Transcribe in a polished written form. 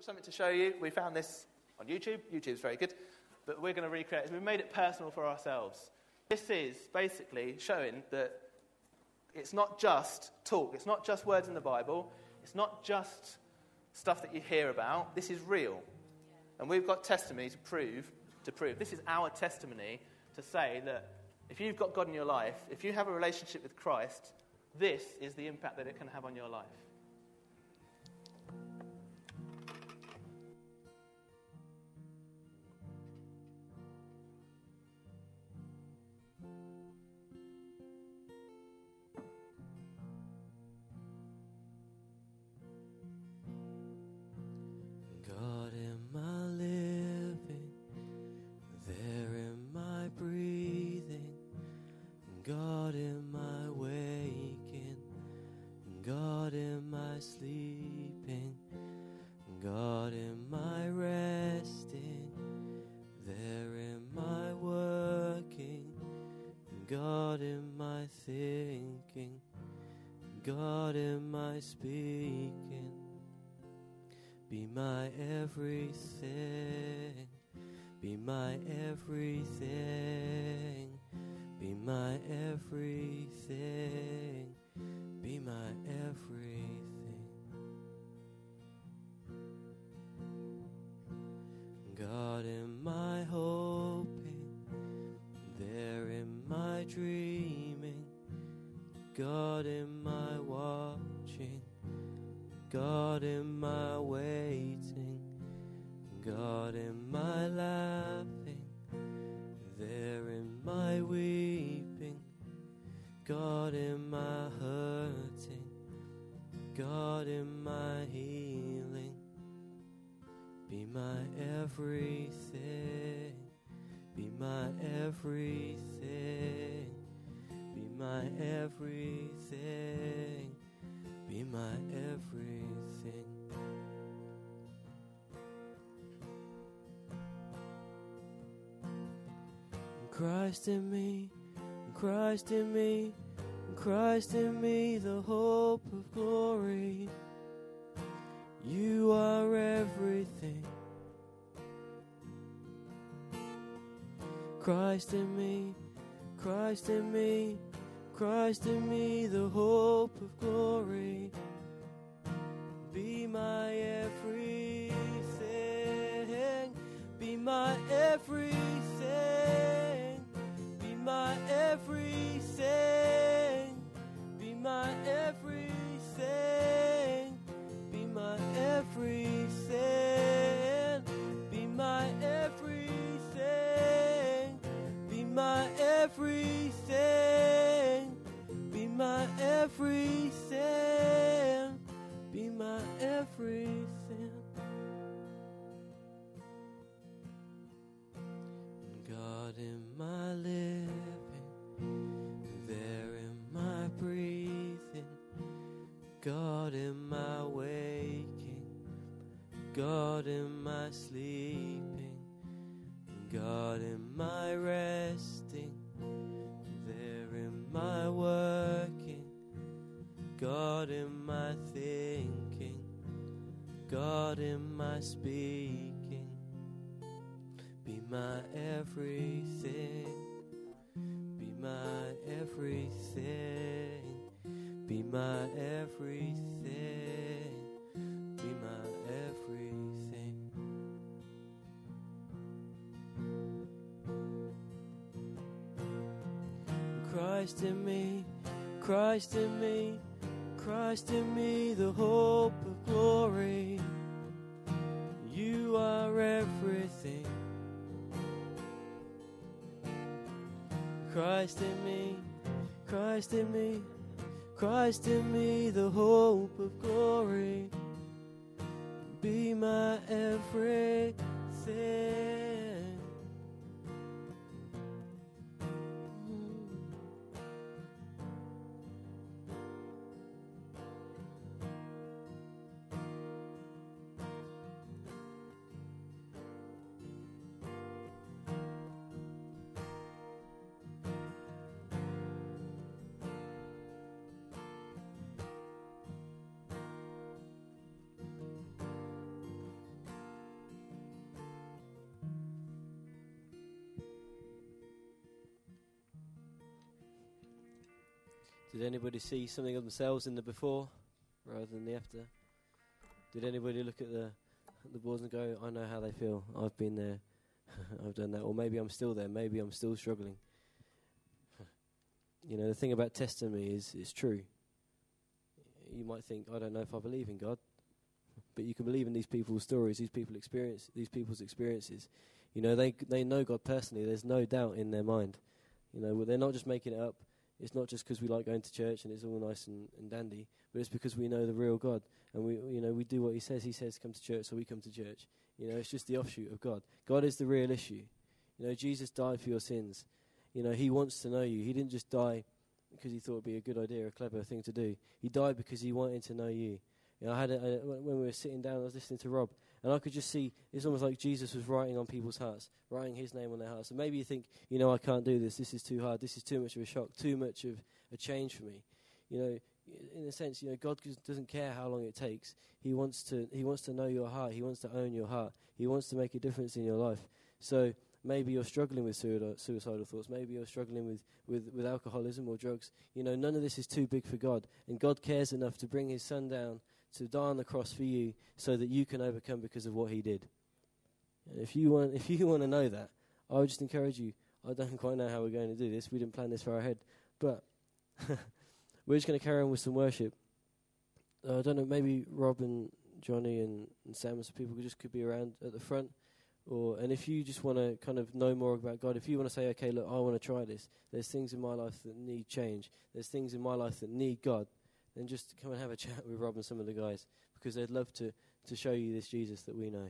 Got something to show you. We found this on YouTube. YouTube's very good. But we're going to recreate it. We've made it personal for ourselves. This is basically showing that it's not just talk. It's not just words in the Bible. It's not just stuff that you hear about. This is real. And we've got testimony to prove. This is our testimony to say that if you've got God in your life, if you have a relationship with Christ, this is the impact that it can have on your life. God, am I living? There am I breathing? God, am I waking? God, am I sleeping? God, am I resting? There am I working? God, am I thinking? God, am I speaking? Be my everything, be my everything, be my everything, be my everything. God, am I hoping? There am I dreaming? God, am I watching? God, am I waiting? God, am I laughing? There am I weeping? God, am I hurting? God, am I healing? Be my everything, be my everything, be my everything, be my everything. Christ in me, Christ in me, Christ in me, the hope of glory. You are everything. Christ in me, Christ in me, Christ in me, the hope of glory. Be my everything, be my everything, be my everything, be my everything, be my everything, be my everything, be my everything, be my everything, be my everything. God, am I living? There am I breathing? God, am I waking? God, am I sleeping? God, am I resting? There am I working? God, am I thinking? God, am I speaking? Be my everything, be my everything, be my everything, be my everything. Christ in me, Christ in me, Christ in me, the hope of glory. You are everything. Christ in me, Christ in me, Christ in me, the hope of glory. Be my everything. Did anybody see something of themselves in the before rather than the after? Did anybody look at the boards and go, I know how they feel. I've been there. I've done that. Or maybe I'm still there. Maybe I'm still struggling. You know, the thing about testimony is it's true. You might think, I don't know if I believe in God. But you can believe in these people's stories, these people's experiences. You know, they know God personally. There's no doubt in their mind. You know, they're not just making it up. It's not just because we like going to church and it's all nice and dandy, but it's because we know the real God. And we do what he says. He says come to church, so we come to church. You know, it's just the offshoot of God. God is the real issue. You know, Jesus died for your sins. You know, he wants to know you. He didn't just die because he thought it would be a good idea, a clever thing to do. He died because he wanted to know you. You know, when we were sitting down, I was listening to Rob, and I could just see, it's almost like Jesus was writing on people's hearts, writing his name on their hearts. And maybe you think, you know, I can't do this. This is too hard. This is too much of a shock, too much of a change for me. You know, in a sense, you know, God doesn't care how long it takes. He wants to know your heart. He wants to own your heart. He wants to make a difference in your life. So maybe you're struggling with suicidal thoughts. Maybe you're struggling with alcoholism or drugs. You know, none of this is too big for God. And God cares enough to bring his son down to die on the cross for you so that you can overcome because of what he did. And if you want to know that, I would just encourage you. I don't quite know how we're going to do this. We didn't plan this far ahead. But we're just going to carry on with some worship. I don't know, maybe Rob and Johnny and Sam and some people could be around at the front. And if you just want to kind of know more about God, if you want to say, okay, look, I want to try this. There's things in my life that need change. There's things in my life that need God. Then just come and have a chat with Rob and some of the guys, because they'd love to show you this Jesus that we know.